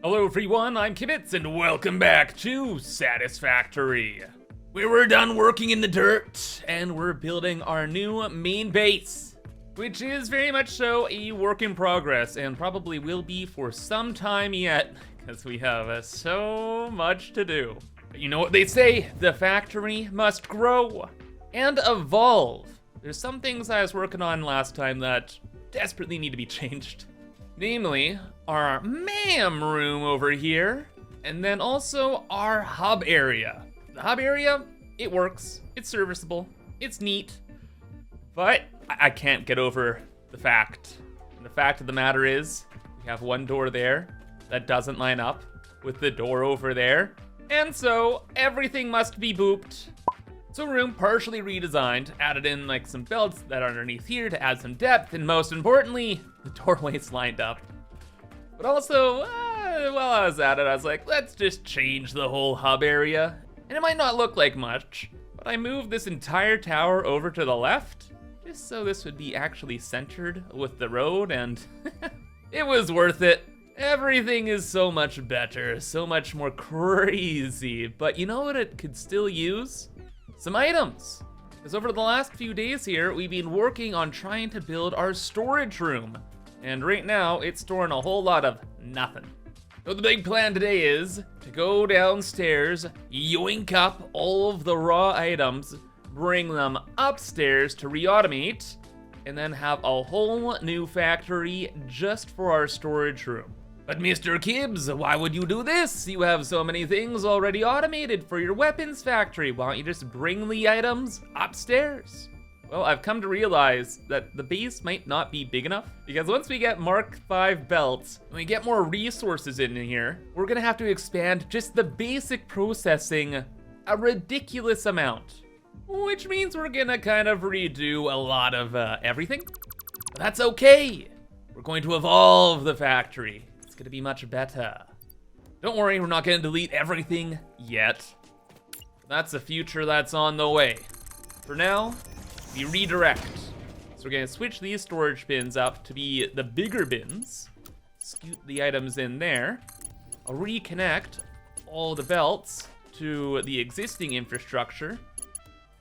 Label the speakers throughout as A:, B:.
A: Hello everyone, I'm ImKibitz and welcome back to Satisfactory, where we're done working in the dirt and we're building our new main base, which is very much so a work in progress and probably will be for some time yet, because we have so much to do. But you know what they say, the factory must grow and evolve. There's some things I was working on last time that desperately need to be changed. Namely, our ma'am room over here, and then also our hub area. The hub area, it works, it's serviceable, it's neat, but I can't get over the fact. And the fact of the matter is, we have one door there that doesn't line up with the door over there, and so everything must be booped. So room partially redesigned, added in like some belts that are underneath here to add some depth, and most importantly, the doorways lined up. But also, while I was at it, I was like, let's just change the whole hub area. And it might not look like much, but I moved this entire tower over to the left, just so this would be actually centered with the road, and it was worth it. Everything is so much better, so much more crazy, but you know what it could still use? Some items. Because over the last few days here, we've been working on trying to build our storage room. And right now, it's storing a whole lot of nothing. So the big plan today is to go downstairs, yoink up all of the raw items, bring them upstairs to re-automate, and then have a whole new factory just for our storage room. But Mr. Kibbs, why would you do this? You have so many things already automated for your weapons factory. Why don't you just bring the items upstairs? Well, I've come to realize that the base might not be big enough, because once we get Mark V belts, and we get more resources in here, we're gonna have to expand just the basic processing a ridiculous amount. Which means we're gonna kind of redo a lot of everything. But that's okay. We're going to evolve the factory. It's gonna be much better. Don't worry, we're not gonna delete everything yet. That's a future that's on the way. For now, we redirect. So we're gonna switch these storage bins up to be the bigger bins, scoot the items in there. I'll reconnect all the belts to the existing infrastructure,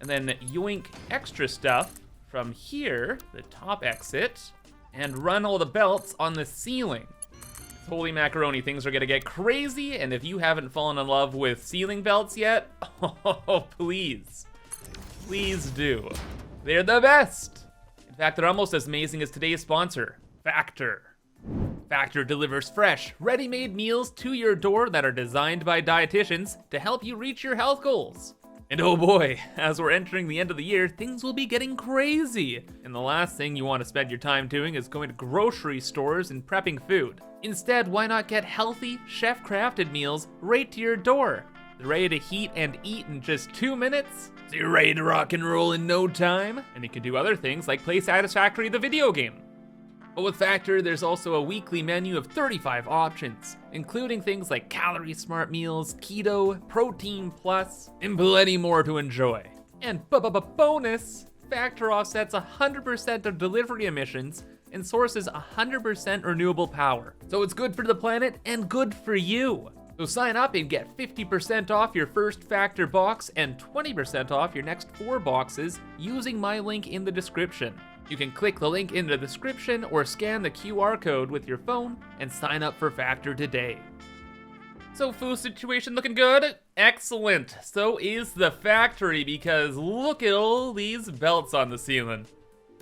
A: and then yoink extra stuff from here, the top exit, and run all the belts on the ceiling. Holy macaroni, things are gonna get crazy, and if you haven't fallen in love with ceiling belts yet, oh, please do. They're the best. In fact, they're almost as amazing as today's sponsor, Factor. Factor delivers fresh, ready-made meals to your door that are designed by dietitians to help you reach your health goals. And oh boy, as we're entering the end of the year, things will be getting crazy. And the last thing you want to spend your time doing is going to grocery stores and prepping food. Instead, why not get healthy, chef-crafted meals right to your door? They're ready to heat and eat in just 2 minutes. So you're ready to rock and roll in no time. And you can do other things like play Satisfactory the video game. But with Factor, there's also a weekly menu of 35 options, including things like calorie smart meals, keto, protein plus, and plenty more to enjoy. And bonus, Factor offsets 100% of delivery emissions and sources 100% renewable power. So it's good for the planet and good for you. So sign up and get 50% off your first Factor box and 20% off your next 4 boxes using my link in the description. You can click the link in the description or scan the QR code with your phone and sign up for Factor today. So food situation looking good? Excellent. So is the factory, because look at all these belts on the ceiling.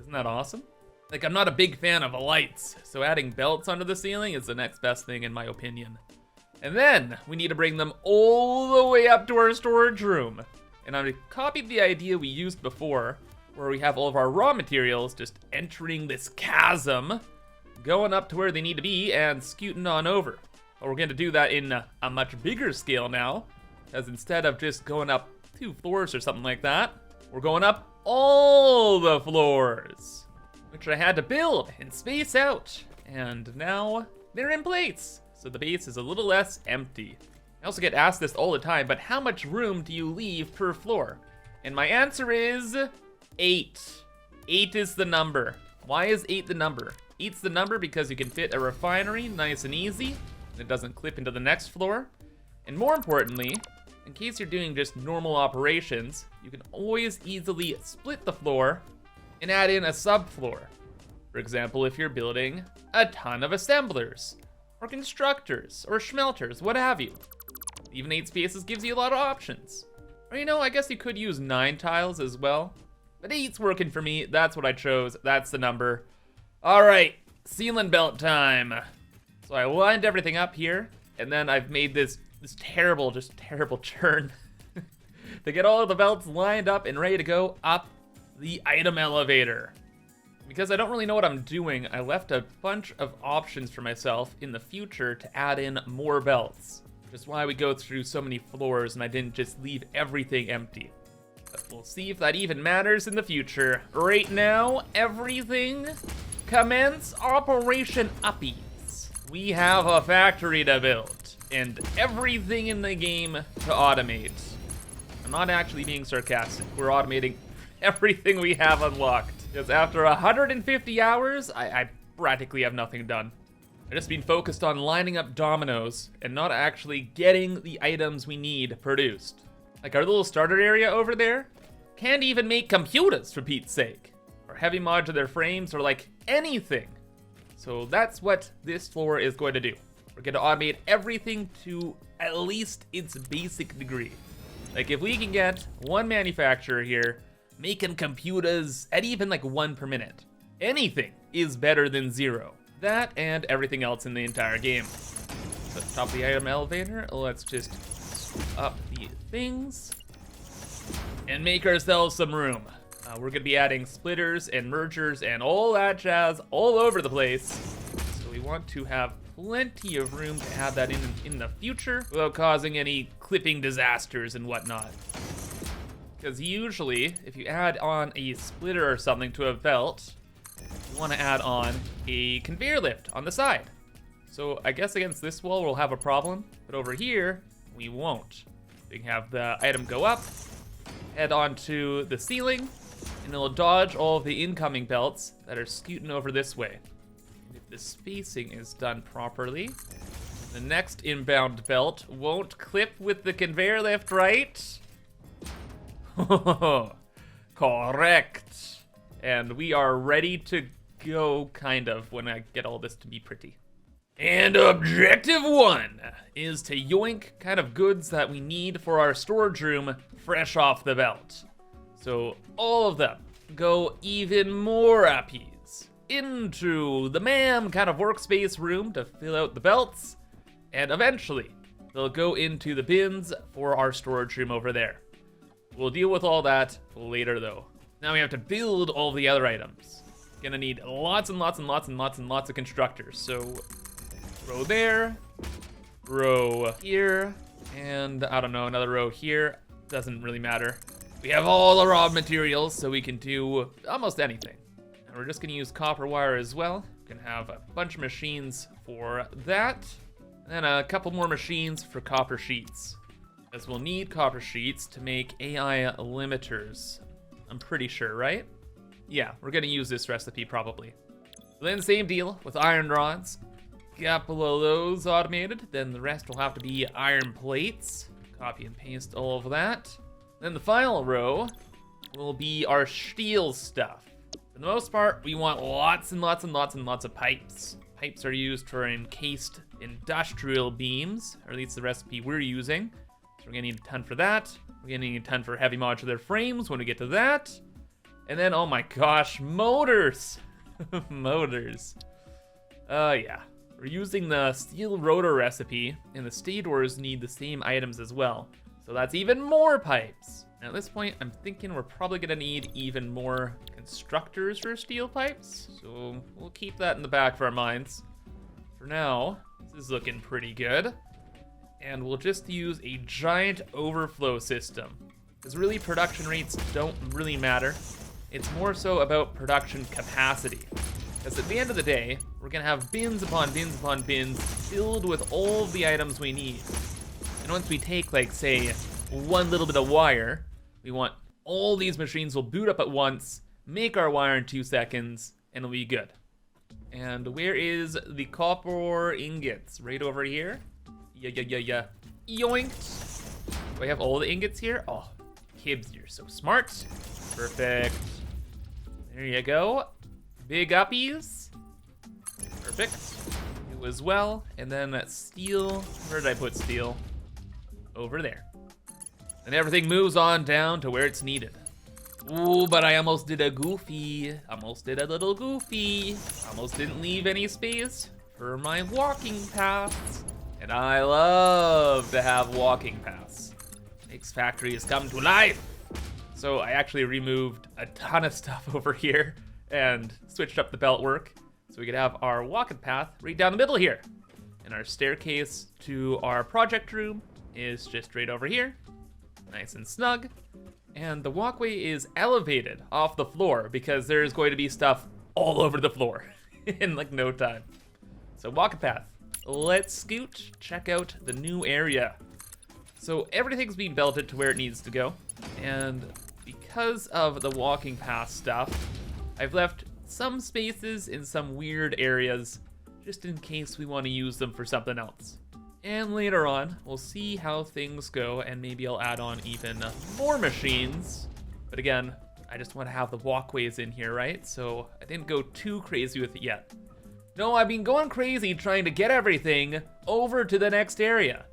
A: Isn't that awesome? Like, I'm not a big fan of lights, so adding belts onto the ceiling is the next best thing in my opinion. And then we need to bring them all the way up to our storage room. And I copied the idea we used before, where we have all of our raw materials just entering this chasm, going up to where they need to be and scooting on over. But we're gonna do that in a much bigger scale now, because instead of just going up 2 floors or something like that, we're going up all the floors, which I had to build and space out. And now they're in place. So the base is a little less empty. I also get asked this all the time, but how much room do you leave per floor? And my answer is 8. 8 is the number. Why is 8 the number? 8's the number because you can fit a refinery nice and easy. It doesn't clip into the next floor. And more importantly, in case you're doing just normal operations, you can always easily split the floor and add in a subfloor. For example, if you're building a ton of assemblers, or constructors, or schmelters, what have you. Even 8 spaces gives you a lot of options. Or you know, I guess you could use 9 tiles as well. But 8's working for me, that's what I chose, that's the number. All right, ceiling belt time. So I lined everything up here, and then I've made this terrible, just terrible churn to get all of the belts lined up and ready to go up the item elevator. Because I don't really know what I'm doing, I left a bunch of options for myself in the future to add in more belts. Which is why we go through so many floors and I didn't just leave everything empty. But we'll see if that even matters in the future. Right now, everything commence Operation Uppies. We have a factory to build and everything in the game to automate. I'm not actually being sarcastic. We're automating everything we have unlocked. Because after 150 hours, I practically have nothing done. I've just been focused on lining up dominoes and not actually getting the items we need produced. Like our little starter area over there can't even make computers, for Pete's sake. Or heavy modular frames or like anything. So that's what this floor is going to do. We're going to automate everything to at least its basic degree. Like if we can get one manufacturer here making computers at even like 1 per minute, anything is better than 0. That and everything else in the entire game. So at the top of the item elevator, let's just up the things and make ourselves some room. We're gonna be adding splitters and mergers and all that jazz all over the place. So we want to have plenty of room to add that in the future without causing any clipping disasters and whatnot. Because usually, if you add on a splitter or something to a belt, you want to add on a conveyor lift on the side. So I guess against this wall we'll have a problem, but over here we won't. We can have the item go up, head onto the ceiling, and it'll dodge all of the incoming belts that are scooting over this way. And if the spacing is done properly, the next inbound belt won't clip with the conveyor lift, right? Correct. And we are ready to go, kind of, when I get all this to be pretty. And objective 1 is to yoink kind of goods that we need for our storage room fresh off the belt. So all of them go even more uppies into the MAM kind of workspace room to fill out the belts. And eventually they'll go into the bins for our storage room over there. We'll deal with all that later though. Now we have to build all the other items. Gonna need lots and lots and lots and lots and lots of constructors. So row there, row here, and I don't know, another row here. Doesn't really matter. We have all the raw materials, so we can do almost anything. And we're just gonna use copper wire as well. We can have a bunch of machines for that, and then a couple more machines for copper sheets. As we'll need copper sheets to make AI limiters. I'm pretty sure, right? Yeah, we're gonna use this recipe probably. Then same deal with iron rods. Couple of those automated, then the rest will have to be iron plates. Copy and paste all of that. Then the final row will be our steel stuff. For the most part, we want lots and lots and lots and lots of pipes. Pipes are used for encased industrial beams, or at least the recipe we're using. So we're gonna need a ton for that. We're gonna need a ton for heavy modular frames when we get to that. And then, oh my gosh, motors. Motors. Yeah. We're using the steel rotor recipe, and the stadors need the same items as well. So that's even more pipes. And at this point, I'm thinking we're probably gonna need even more constructors for steel pipes. So we'll keep that in the back of our minds. For now, this is looking pretty good. And we'll just use a giant overflow system. Because really, production rates don't really matter. It's more so about production capacity. Because at the end of the day, we're gonna have bins upon bins upon bins filled with all of the items we need. And once we take, like, say, one little bit of wire, we want all these machines will boot up at once, make our wire in 2 seconds, and it'll be good. And where is the copper ingots? Right over here. Yeah. Yoinked. Do I have all the ingots here? Oh, Kibs, you're so smart. Perfect. There you go. Big uppies. Perfect. You as well. And then that steel. Where did I put steel? Over there. And everything moves on down to where it's needed. Ooh, but I almost did a goofy. Almost did a little goofy. Almost didn't leave any space for my walking paths. And I love to have walking paths. Makes factories come to life. So I actually removed a ton of stuff over here and switched up the belt work so we could have our walking path right down the middle here. And our staircase to our project room is just right over here. Nice and snug. And the walkway is elevated off the floor because there's going to be stuff all over the floor in like no time. So walking path, let's scoot, check out the new area. So everything's being belted to where it needs to go. And because of the walking path stuff, I've left some spaces in some weird areas just in case we want to use them for something else. And later on, we'll see how things go, and maybe I'll add on even more machines. But again, I just want to have the walkways in here, right? So I didn't go too crazy with it yet. No, I've been going crazy trying to get everything over to the next area.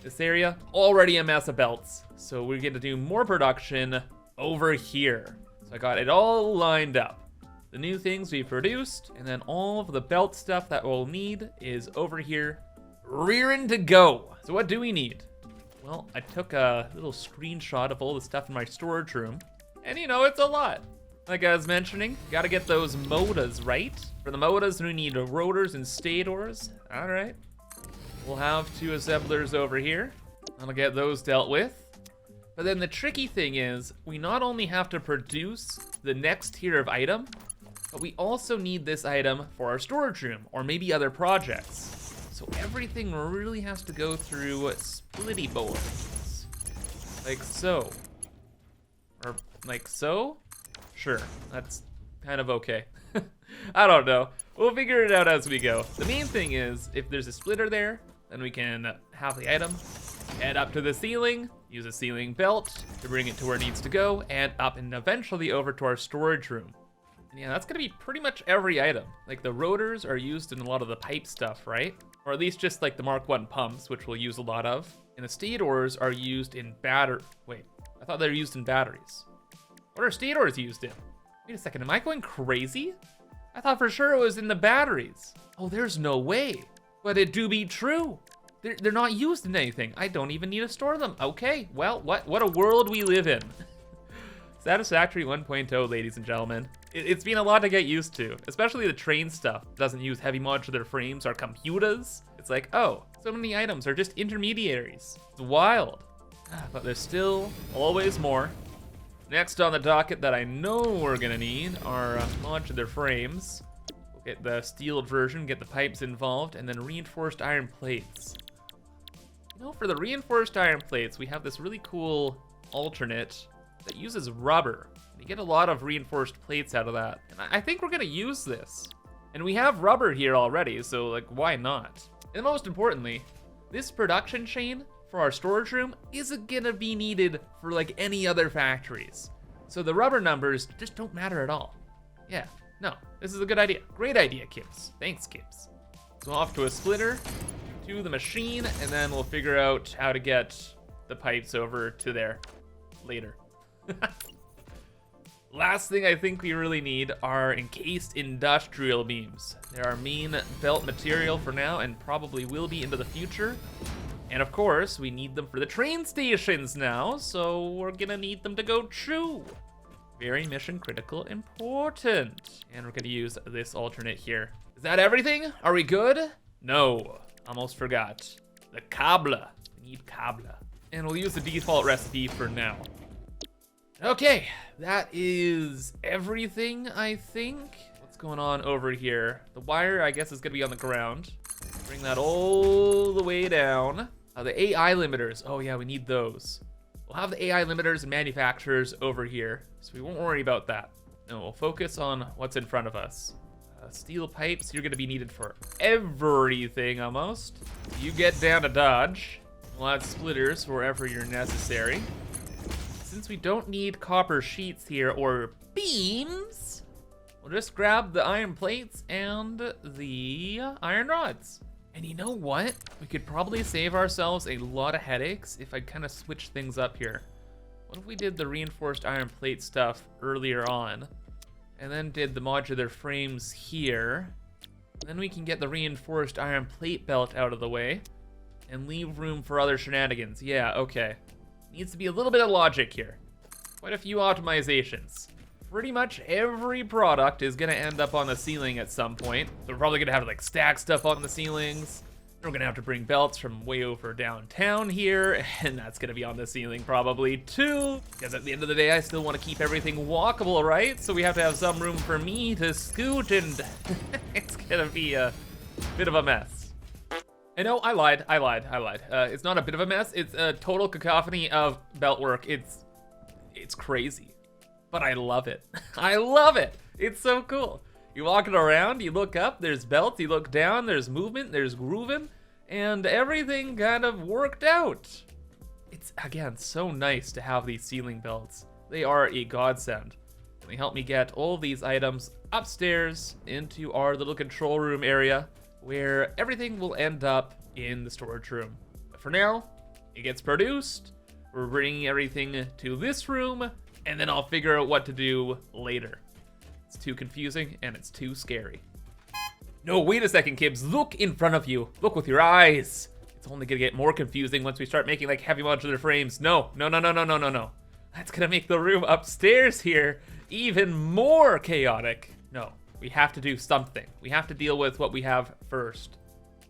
A: This area, already a mess of belts. So we're gonna do more production over here. So I got it all lined up. The new things we produced, and then all of the belt stuff that we'll need is over here. Rearing to go. So what do we need? Well, I took a little screenshot of all the stuff in my storage room, and you know, it's a lot. Like I was mentioning, gotta get those motors right. For the motors, we need rotors and stators. All right. We'll have two assemblers over here. I'll get those dealt with. But then the tricky thing is, we not only have to produce the next tier of item, but we also need this item for our storage room or maybe other projects. So everything really has to go through splitty boards. Like so. Or like so? Sure, that's kind of okay. I don't know. We'll figure it out as we go. The main thing is, if there's a splitter there, then we can have the item, head up to the ceiling, use a ceiling belt to bring it to where it needs to go, and up and eventually over to our storage room. And yeah, that's gonna be pretty much every item. Like the rotors are used in a lot of the pipe stuff, right? Or at least just like the Mark 1 pumps, which we'll use a lot of. And the stators are used in wait, I thought they were used in batteries. What are stators used in? Wait a second, am I going crazy? I thought for sure it was in the batteries. Oh, there's no way. But it do be true. They're not used in anything. I don't even need to store them. Okay, well, what a world we live in. Satisfactory 1.0, ladies and gentlemen. It's been a lot to get used to, especially the train stuff. It doesn't use heavy modular frames or computers. It's like, oh, so many items are just intermediaries. It's wild. But there's still always more. Next on the docket that I know we're gonna need are modular frames. We'll get the steel version, get the pipes involved, and then reinforced iron plates. You know, for the reinforced iron plates, we have this really cool alternate that uses rubber. You get a lot of reinforced plates out of that. And I think we're gonna use this. And we have rubber here already, so like, why not? And most importantly, this production chain for our storage room isn't gonna be needed for like any other factories. So the rubber numbers just don't matter at all. Yeah, no, this is a good idea. Great idea, Kibs. Thanks, Kibs. So off to a splitter, to the machine, and then we'll figure out how to get the pipes over to there later. Last thing I think we really need are encased industrial beams. They're our main belt material for now and probably will be into the future. And of course, we need them for the train stations now, so we're gonna need them to go true. Very mission critical important. And we're gonna use this alternate here. Is that everything? Are we good? No, almost forgot. The cabla. We need cabla. And we'll use the default recipe for now. Okay, that is everything, I think. What's going on over here? The wire, I guess, is gonna be on the ground. Bring that all the way down. The AI limiters, oh yeah, we need those. We'll have the AI limiters and manufacturers over here, so we won't worry about that. No, we'll focus on what's in front of us. Steel pipes, you're gonna be needed for everything almost. You get down to dodge. We'll add splitters wherever you're necessary. Since we don't need copper sheets here or beams, we'll just grab the iron plates and the iron rods. And you know what? We could probably save ourselves a lot of headaches if I kind of switch things up here. What if we did the reinforced iron plate stuff earlier on, and then did the modular frames here? Then we can get the reinforced iron plate belt out of the way and leave room for other shenanigans. Yeah, okay. Needs to be a little bit of logic here. Quite a few optimizations. Pretty much every product is gonna end up on the ceiling at some point. So we're probably gonna have to like stack stuff on the ceilings. We're gonna have to bring belts from way over downtown here, and that's gonna be on the ceiling probably too. Because at the end of the day, I still wanna keep everything walkable, right? So we have to have some room for me to scoot, and it's gonna be a bit of a mess. And no, I lied. It's not a bit of a mess, it's a total cacophony of belt work. It's crazy. But I love it. I love it. It's so cool. You walk it around, you look up, there's belts, you look down, there's movement, there's grooving, and everything kind of worked out. It's, again, so nice to have these ceiling belts. They are a godsend. They help me get all these items upstairs into our little control room area where everything will end up in the storage room. But for now, it gets produced. We're bringing everything to this room, and then I'll figure out what to do later. It's too confusing and it's too scary. No, wait a second, Kibbs. Look in front of you. Look with your eyes. It's only gonna get more confusing once we start making like heavy modular frames. No. That's gonna make the room upstairs here even more chaotic. No, we have to do something. We have to deal with what we have first.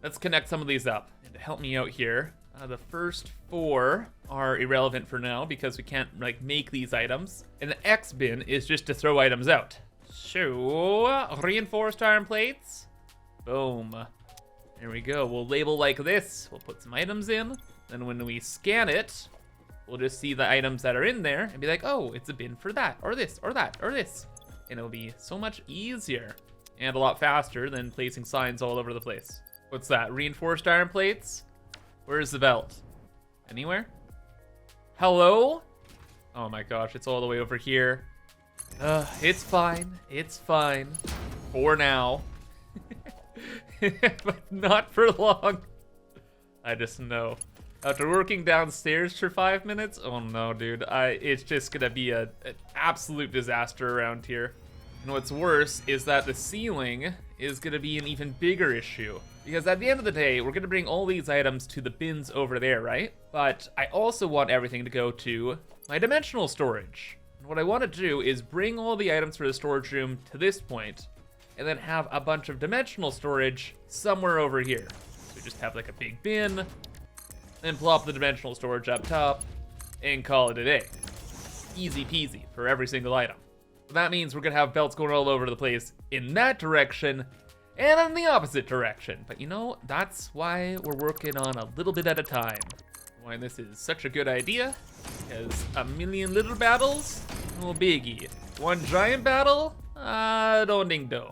A: Let's connect some of these up. And to help me out here, the first 4 are irrelevant for now because we can't like make these items. And the X bin is just to throw items out. So, reinforced iron plates. Boom. There we go. We'll label like this. We'll put some items in. Then when we scan it, we'll just see the items that are in there and be like, oh, it's a bin for that, or this, or that, or this. And it'll be so much easier and a lot faster than placing signs all over the place. What's that? Reinforced iron plates? Where's the belt? Anywhere? Hello? Oh my gosh, it's all the way over here. It's fine. It's fine. For now. But not for long. I just know. After working downstairs for 5 minutes, oh no, dude. It's just gonna be an absolute disaster around here. And what's worse is that the ceiling is gonna be an even bigger issue. Because at the end of the day, we're gonna bring all these items to the bins over there, right? But I also want everything to go to my dimensional storage. And what I want to do is bring all the items for the storage room to this point, and then have a bunch of dimensional storage somewhere over here. So just have like a big bin, then plop the dimensional storage up top, and call it a day. Easy peasy for every single item. So that means we're gonna have belts going all over the place in that direction, and in the opposite direction. But you know, that's why we're working on a little bit at a time. Why this is such a good idea, because a million little battles, no biggie. One giant battle, don't ding do.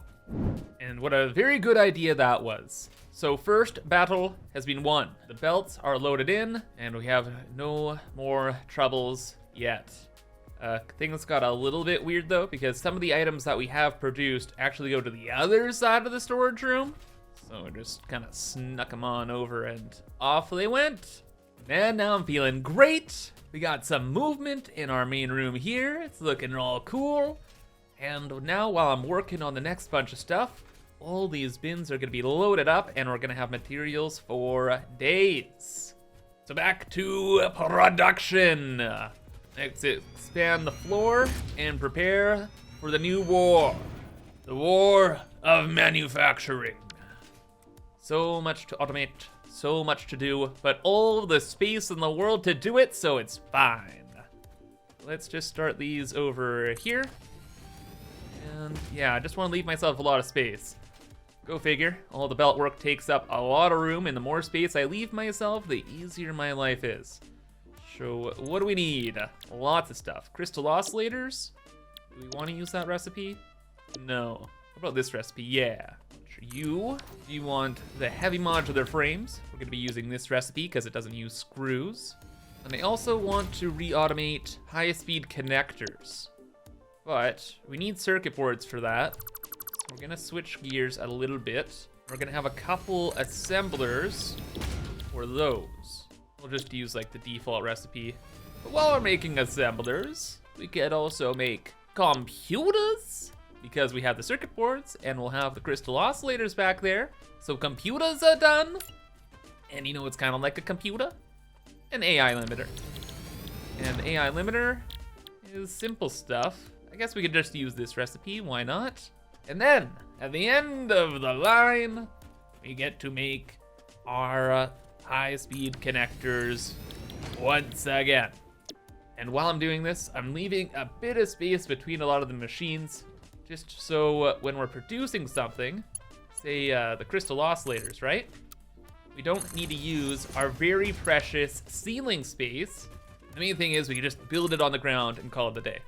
A: And what a very good idea that was. So first battle has been won. The belts are loaded in, and we have no more troubles yet. Things got a little bit weird though, because some of the items that we have produced actually go to the other side of the storage room. So we just kind of snuck them on over and off they went. And now I'm feeling great. We got some movement in our main room here. It's looking all cool. And now while I'm working on the next bunch of stuff, all these bins are gonna be loaded up and we're gonna have materials for days. So back to production. Let's expand the floor and prepare for the new war. The war of manufacturing. So much to automate, so much to do, but all the space in the world to do it, so it's fine. Let's just start these over here. And yeah, I just want to leave myself a lot of space. Go figure, all the belt work takes up a lot of room, and the more space I leave myself, the easier my life is. So what do we need? Lots of stuff. Crystal oscillators? Do we want to use that recipe? No. What about this recipe? Yeah. You want the heavy modular frames. We're gonna be using this recipe because it doesn't use screws. And I also want to re-automate high-speed connectors. But we need circuit boards for that. So we're gonna switch gears a little bit. We're gonna have a couple assemblers for those. We'll just use like the default recipe. But while we're making assemblers, we could also make computers, because we have the circuit boards and we'll have the crystal oscillators back there. So computers are done. And you know what's kind of like a computer? An AI limiter. And AI limiter is simple stuff. I guess we could just use this recipe, why not? And then, at the end of the line, we get to make our high-speed connectors once again. And while I'm doing this, I'm leaving a bit of space between a lot of the machines, just so when we're producing something, say the crystal oscillators, right? We don't need to use our very precious ceiling space. The main thing is we can just build it on the ground and call it a day.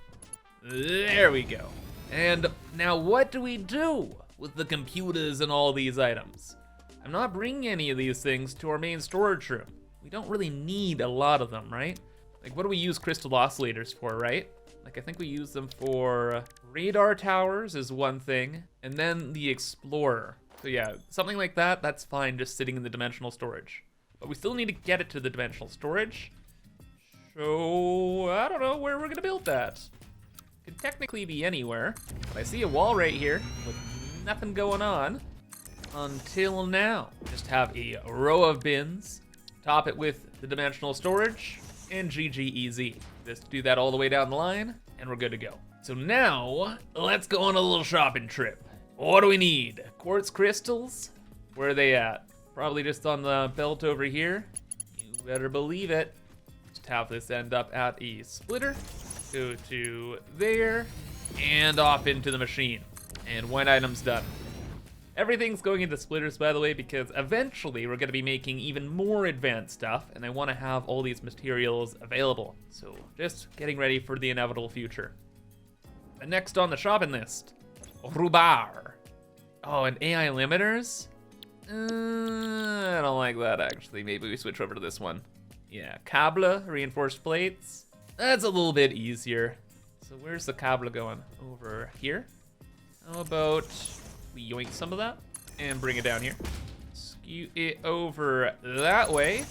A: There we go. And now what do we do with the computers and all these items? I'm not bringing any of these things to our main storage room. We don't really need a lot of them, right? Like, what do we use crystal oscillators for, right? Like, I think we use them for radar towers is one thing, and then the Explorer. So yeah, something like that, that's fine just sitting in the dimensional storage. But we still need to get it to the dimensional storage. So, I don't know where we're gonna build that. Could technically be anywhere, but I see a wall right here with nothing going on until now. Just have a row of bins, top it with the dimensional storage, and GG easy. Just do that all the way down the line, and we're good to go. So now, let's go on a little shopping trip. What do we need? Quartz crystals? Where are they at? Probably just on the belt over here. You better believe it. Just have this end up at a splitter. Go to there, and off into the machine. And one item's done. Everything's going into splitters, by the way, because eventually we're gonna be making even more advanced stuff, and I wanna have all these materials available. So just getting ready for the inevitable future. And next on the shopping list, Rubar. Oh, and AI limiters? I don't like that, actually. Maybe we switch over to this one. Yeah, cable, reinforced plates. That's a little bit easier. So where's the cable going? Over here? How about we yoink some of that and bring it down here. Skew it over that way,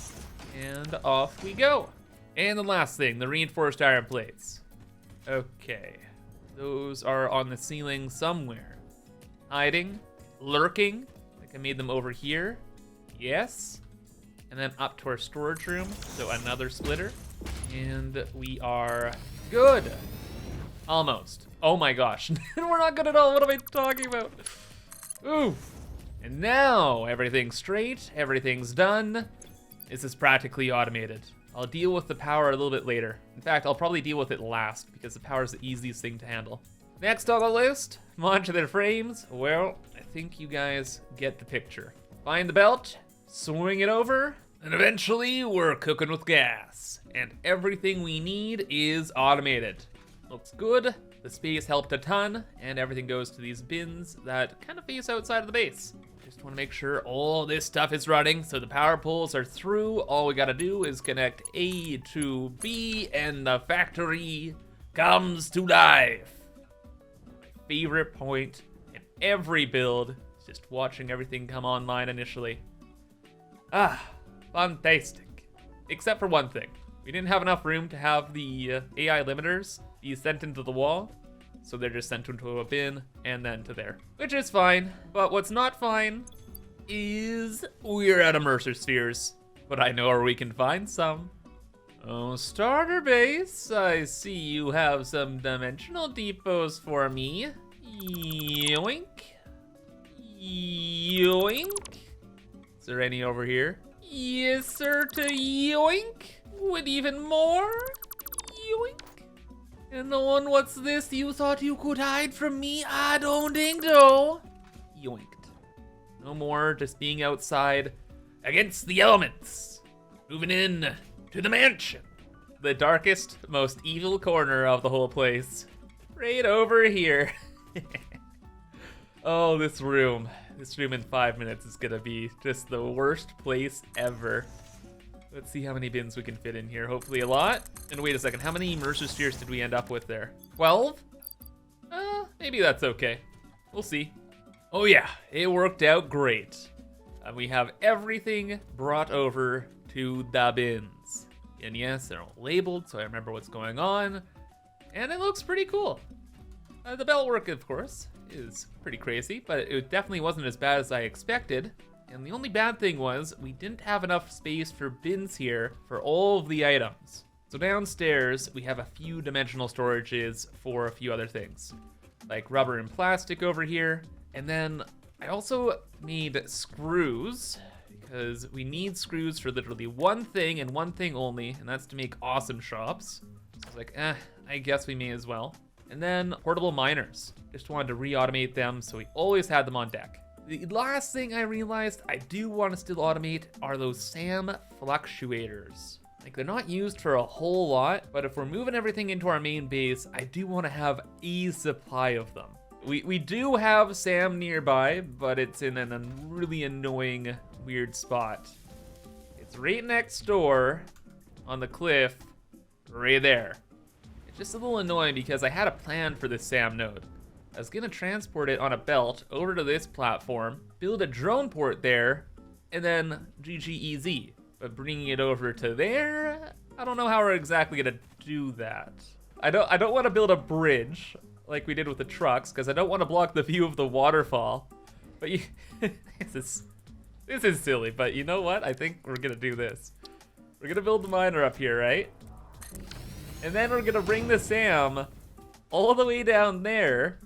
A: and off we go. And the last thing, the reinforced iron plates. Okay, those are on the ceiling somewhere. Hiding, lurking, like I made them over here. Yes. And then up to our storage room, so another splitter. And we are good. Almost. Oh my gosh, we're not good at all. What am I talking about? Oof. And now everything's straight, everything's done. This is practically automated. I'll deal with the power a little bit later. In fact, I'll probably deal with it last because the power is the easiest thing to handle. Next on the list, modular frames. Well, I think you guys get the picture. Find the belt, swing it over, and eventually we're cooking with gas. And everything we need is automated. Looks good. The space helped a ton, and everything goes to these bins that kind of face outside of the base. Just want to make sure all this stuff is running, so the power poles are through. All we gotta do is connect A to B, and the factory comes to life. My favorite point in every build is just watching everything come online initially. Ah, fantastic. Except for one thing. We didn't have enough room to have the AI limiters be sent into the wall, so they're just sent into a bin and then to there, which is fine. But what's not fine is we're out of Mercer Spheres, but I know where we can find some. Oh, starter base, I see you have some dimensional depots for me. Yoink. Yoink. Is there any over here? Yes, sir, to yoink. With even more? Yoink. And the one, what's this? You thought you could hide from me? I don't think so. Yoinked. No more just being outside against the elements. Moving in to the mansion. The darkest, most evil corner of the whole place. Right over here. Oh, this room in 5 minutes is gonna be just the worst place ever. Let's see how many bins we can fit in here. Hopefully a lot. And wait a second, how many Mercer Spheres did we end up with there? 12? Maybe that's okay. We'll see. Oh yeah, it worked out great. We have everything brought over to the bins. And yes, they're all labeled, so I remember what's going on. And it looks pretty cool. The belt work, of course, is pretty crazy, but it definitely wasn't as bad as I expected. And the only bad thing was we didn't have enough space for bins here for all of the items. So downstairs, we have a few dimensional storages for a few other things, like rubber and plastic over here. And then I also need screws, because we need screws for literally one thing and one thing only, and that's to make awesome shops. So I was like, I guess we may as well. And then portable miners. Just wanted to re-automate them, so we always had them on deck. The last thing I realized I do want to still automate are those SAM fluctuators. Like, they're not used for a whole lot, but if we're moving everything into our main base, I do want to have a supply of them. We do have SAM nearby, but it's in a really annoying, weird spot. It's right next door on the cliff, right there. It's just a little annoying because I had a plan for this SAM node. I was gonna transport it on a belt over to this platform, build a drone port there, and then GGEZ. But bringing it over to there, I don't know how we're exactly gonna do that. I don't want to build a bridge like we did with the trucks, because I don't want to block the view of the waterfall. But this is silly, but you know what? I think we're gonna do this. We're gonna build the miner up here, right? And then we're gonna bring the SAM all the way down there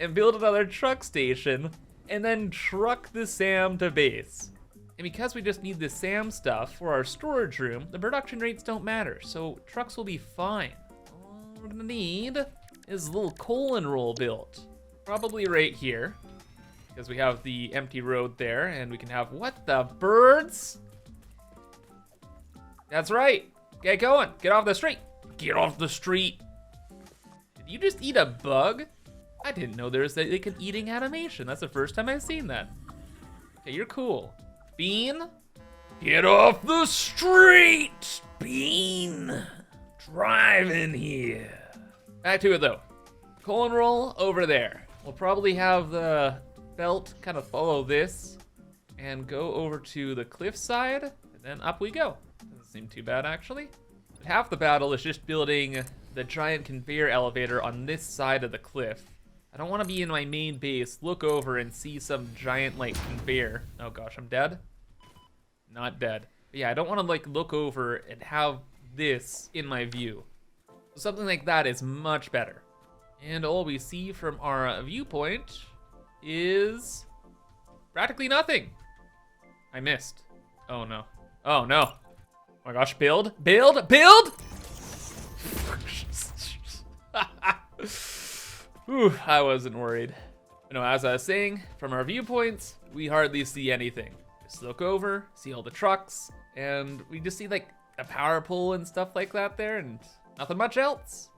A: and build another truck station, and then truck the SAM to base. And because we just need the SAM stuff for our storage room, the production rates don't matter, so trucks will be fine. All we're gonna need is a little colon roll built. Probably right here, because we have the empty road there, and we can have, what the birds? That's right, get going, get off the street. Get off the street. Did you just eat a bug? I didn't know there was like an eating animation. That's the first time I've seen that. Okay, you're cool. Bean, get off the street. Bean, drive in here. Back to it though. Colon roll over there. We'll probably have the belt kind of follow this and go over to the cliff side, and then up we go. Doesn't seem too bad actually. Half the battle is just building the giant conveyor elevator on this side of the cliff. I don't want to be in my main base, look over and see some giant like conveyor. Oh gosh, I'm dead? Not dead. But yeah, I don't want to like look over and have this in my view. So something like that is much better. And all we see from our viewpoint is practically nothing. I missed. Oh no. Oh no. Oh my gosh, build, build, build! Whew, I wasn't worried. You know, as I was saying, from our viewpoints, we hardly see anything. Just look over, see all the trucks, and we just see like a power pole and stuff like that there, and nothing much else.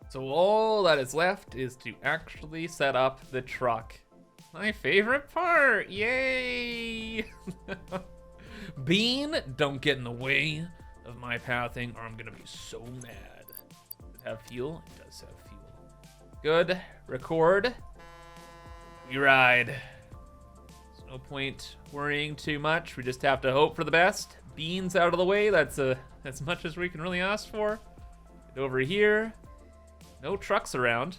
A: So all that is left is to actually set up the truck. My favorite part, yay! Bean, don't get in the way of my pathing or I'm gonna be so mad. Does it have fuel? It does have fuel. Good, record. We ride. There's no point worrying too much. We just have to hope for the best. Beans out of the way, that's as much as we can really ask for. Get over here. No trucks around.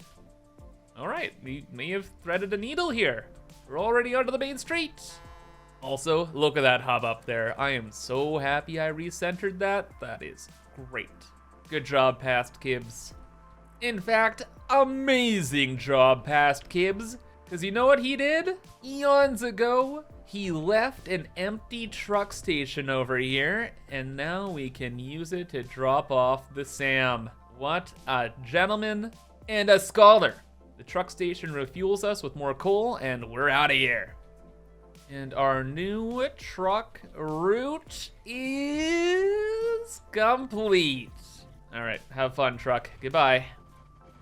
A: All right, we may have threaded a needle here. We're already onto the main street. Also, look at that hub up there. I am so happy I recentered that. That is great. Good job, Past Kibs. In fact, amazing job, Past Kibs. Because you know what he did? Eons ago, he left an empty truck station over here, and now we can use it to drop off the SAM. What a gentleman and a scholar. The truck station refuels us with more coal, and we're out of here. And our new truck route is complete. All right, have fun, truck. Goodbye.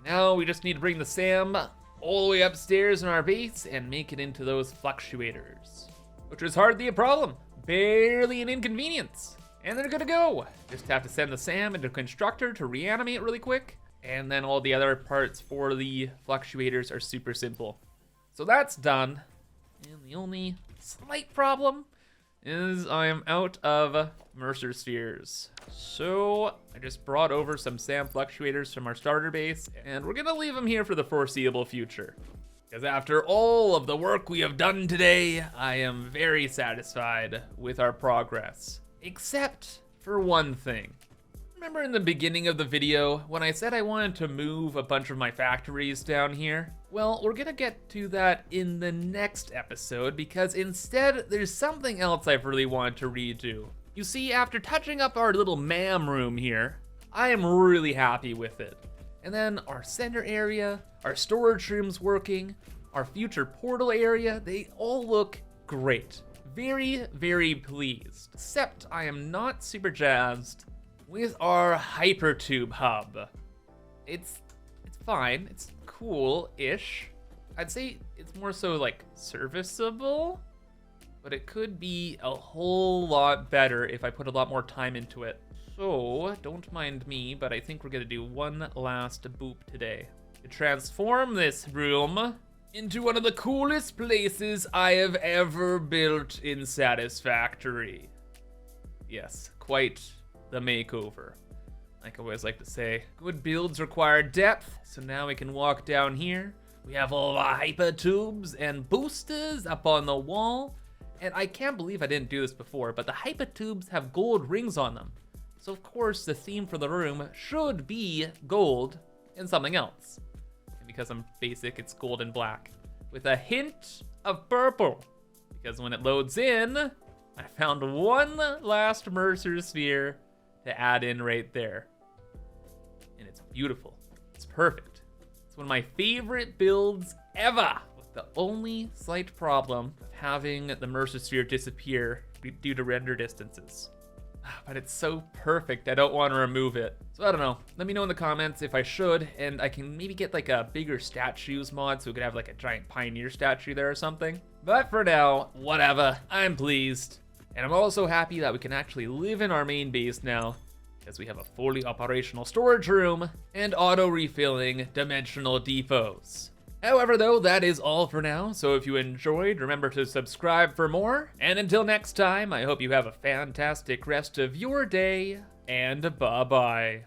A: Now we just need to bring the SAM all the way upstairs in our base and make it into those fluctuators, which is hardly a problem, barely an inconvenience. And they're good to go. Just have to send the SAM into Constructor to reanimate really quick, and then all the other parts for the fluctuators are super simple. So that's done. And the only slight problem is I am out of Mercer Spheres. So I just brought over some SAM fluctuators from our starter base, and we're gonna leave them here for the foreseeable future. Because after all of the work we have done today, I am very satisfied with our progress. Except for one thing. Remember in the beginning of the video when I said I wanted to move a bunch of my factories down here? Well, we're gonna get to that in the next episode because instead there's something else I've really wanted to redo. You see, after touching up our little MAM room here, I am really happy with it. And then our center area, our storage rooms working, our future portal area, they all look great. Very, very pleased. Except I am not super jazzed with our hypertube hub. It's fine, it's cool-ish. I'd say it's more so like serviceable, but it could be a whole lot better if I put a lot more time into it. So don't mind me, but I think we're gonna do one last boop today to transform this room into one of the coolest places I have ever built in Satisfactory. Yes, quite the makeover. Like I always like to say, good builds require depth, so now we can walk down here. We have all our hyper tubes and boosters up on the wall, and I can't believe I didn't do this before, but the hyper tubes have gold rings on them. So of course the theme for the room should be gold and something else. Because I'm basic, it's gold and black, with a hint of purple. Because when it loads in, I found one last Mercer Sphere to add in right there. And it's beautiful, it's perfect. It's one of my favorite builds ever, with the only slight problem of having the Mercer Sphere disappear due to render distances. But it's so perfect, I don't want to remove it. So I don't know, let me know in the comments if I should, and I can maybe get like a bigger statues mod so we could have like a giant pioneer statue there or something. But for now, whatever, I'm pleased. And I'm also happy that we can actually live in our main base now, because we have a fully operational storage room and auto-refilling dimensional depots. However though, that is all for now, so if you enjoyed, remember to subscribe for more, and until next time, I hope you have a fantastic rest of your day, and bye-bye.